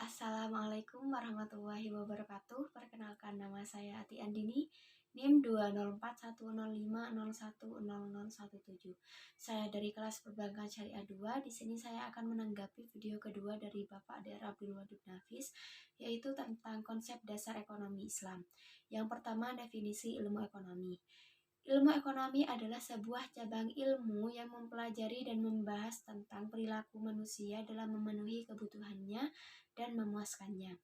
Assalamualaikum warahmatullahi wabarakatuh. Perkenalkan, nama saya Ati Andini, NIM 20410501017. Saya dari kelas Perbankan Syariah 2. Di sini saya akan menanggapi video kedua dari Bapak Dr. Abdul Wadud Nafis, yaitu tentang konsep dasar ekonomi Islam. Yang pertama, definisi ilmu ekonomi. Ilmu ekonomi adalah sebuah cabang ilmu yang mempelajari dan membahas tentang perilaku manusia dalam memenuhi kebutuhannya dan memuaskannya.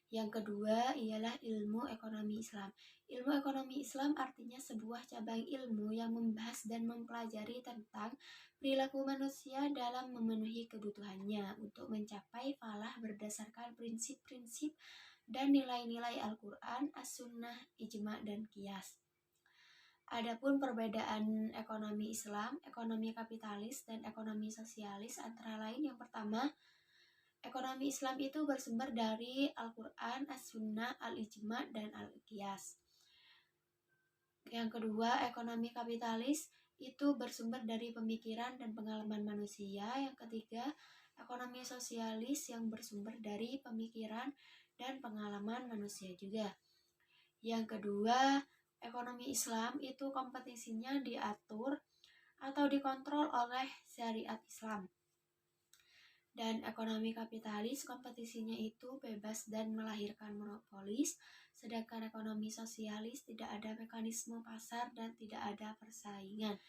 Yang kedua ialah ilmu ekonomi Islam. Ilmu ekonomi Islam artinya sebuah cabang ilmu yang membahas dan mempelajari tentang perilaku manusia dalam memenuhi kebutuhannya untuk mencapai falah berdasarkan prinsip-prinsip dan nilai-nilai Al-Quran, As-Sunnah, Ijma' dan Qiyas. Adapun perbedaan ekonomi Islam, ekonomi kapitalis, dan ekonomi sosialis antara lain, yang pertama, ekonomi Islam itu bersumber dari Al-Quran, As-Sunnah, Al-Ijma' dan Al-Qiyas. Yang kedua, ekonomi kapitalis itu bersumber dari pemikiran dan pengalaman manusia. Yang ketiga, ekonomi sosialis yang bersumber dari pemikiran dan pengalaman manusia juga. Yang kedua, ekonomi Islam itu kompetisinya diatur atau dikontrol oleh syariat Islam. Dan ekonomi kapitalis kompetisinya itu bebas dan melahirkan monopolis, sedangkan ekonomi sosialis tidak ada mekanisme pasar dan tidak ada persaingan.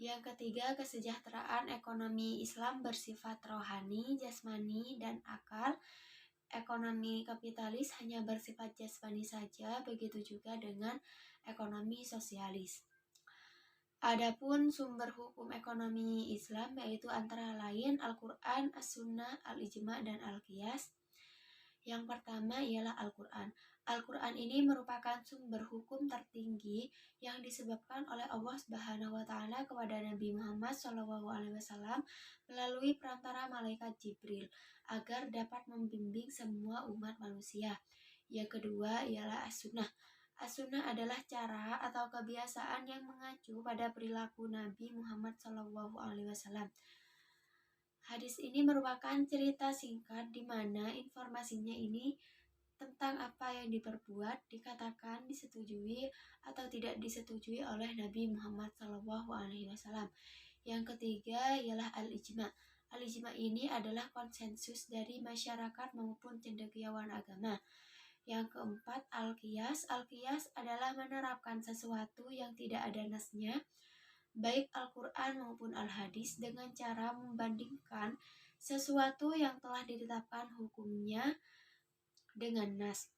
Yang ketiga, kesejahteraan ekonomi Islam bersifat rohani, jasmani, dan akal. Ekonomi kapitalis hanya bersifat jasmani saja, begitu juga dengan ekonomi sosialis. Adapun sumber hukum ekonomi Islam yaitu antara lain Al-Quran, As-Sunnah, Al-Ijma' dan Al-Qiyas. Yang pertama ialah Al-Quran. Al-Quran ini merupakan sumber hukum tertinggi yang disebabkan oleh Allah Subhanahu wa Ta'ala kepada Nabi Muhammad SAW melalui perantara malaikat Jibril agar dapat membimbing semua umat manusia. Yang kedua ialah As-Sunnah. As-Sunnah adalah cara atau kebiasaan yang mengacu pada perilaku Nabi Muhammad SAW. Hadis ini merupakan cerita singkat di mana informasinya ini tentang apa yang diperbuat, dikatakan, disetujui atau tidak disetujui oleh Nabi Muhammad SAW. Yang ketiga ialah Al-Ijma'. Al-Ijma' ini adalah konsensus dari masyarakat maupun cendekiawan agama. Yang keempat, Al-Qiyas. Al-Qiyas adalah menerapkan sesuatu yang tidak ada nasnya, baik Al-Quran maupun Al-Hadis, dengan cara membandingkan sesuatu yang telah ditetapkan hukumnya dengan nas.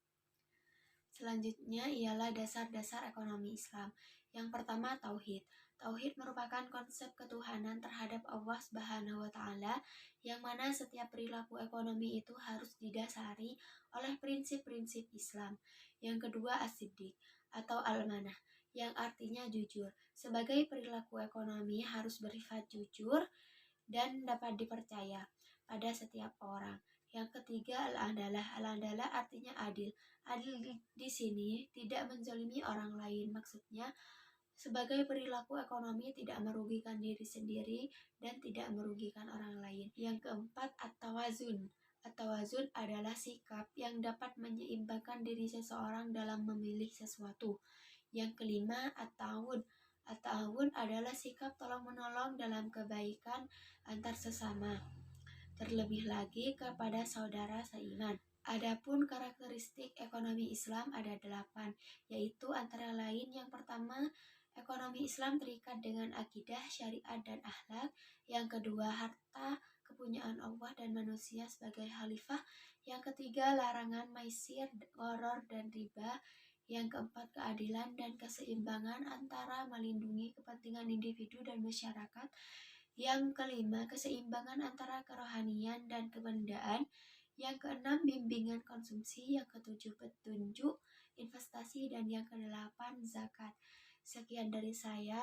Selanjutnya ialah dasar-dasar ekonomi Islam. Yang pertama, Tauhid. Tauhid merupakan konsep ketuhanan terhadap Allah Subhanahu wa Ta'ala, yang mana setiap perilaku ekonomi itu harus didasari oleh prinsip-prinsip Islam. Yang kedua, As-Siddiq atau Al-Manah, yang artinya jujur. Sebagai perilaku ekonomi harus bersifat jujur dan dapat dipercaya pada setiap orang. Yang ketiga, Al-Adalah. Al-Adalah artinya adil. Adil di sini tidak menzalimi orang lain. Maksudnya, sebagai perilaku ekonomi tidak merugikan diri sendiri dan tidak merugikan orang lain. Yang keempat, At-Tawazun. At-Tawazun adalah sikap yang dapat menyeimbangkan diri seseorang dalam memilih sesuatu. Yang kelima, At-Ta'awun. At-Ta'awun adalah sikap tolong-menolong dalam kebaikan antar sesama, terlebih lagi kepada saudara seiman. Adapun karakteristik ekonomi Islam ada 8, yaitu antara lain yang pertama, ekonomi Islam terikat dengan akidah, syariat, dan akhlak. Yang kedua, harta kepunyaan Allah dan manusia sebagai khalifah. Yang ketiga, larangan maisir, gharar, dan riba. Yang keempat, keadilan dan keseimbangan antara melindungi kepentingan individu dan masyarakat. Yang kelima, keseimbangan antara kerohanian dan kebendaan. Yang keenam, bimbingan konsumsi. Yang ketujuh, petunjuk, investasi. Dan yang kedelapan, zakat. Sekian dari saya,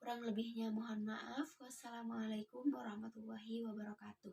kurang lebihnya mohon maaf. Wassalamualaikum warahmatullahi wabarakatuh.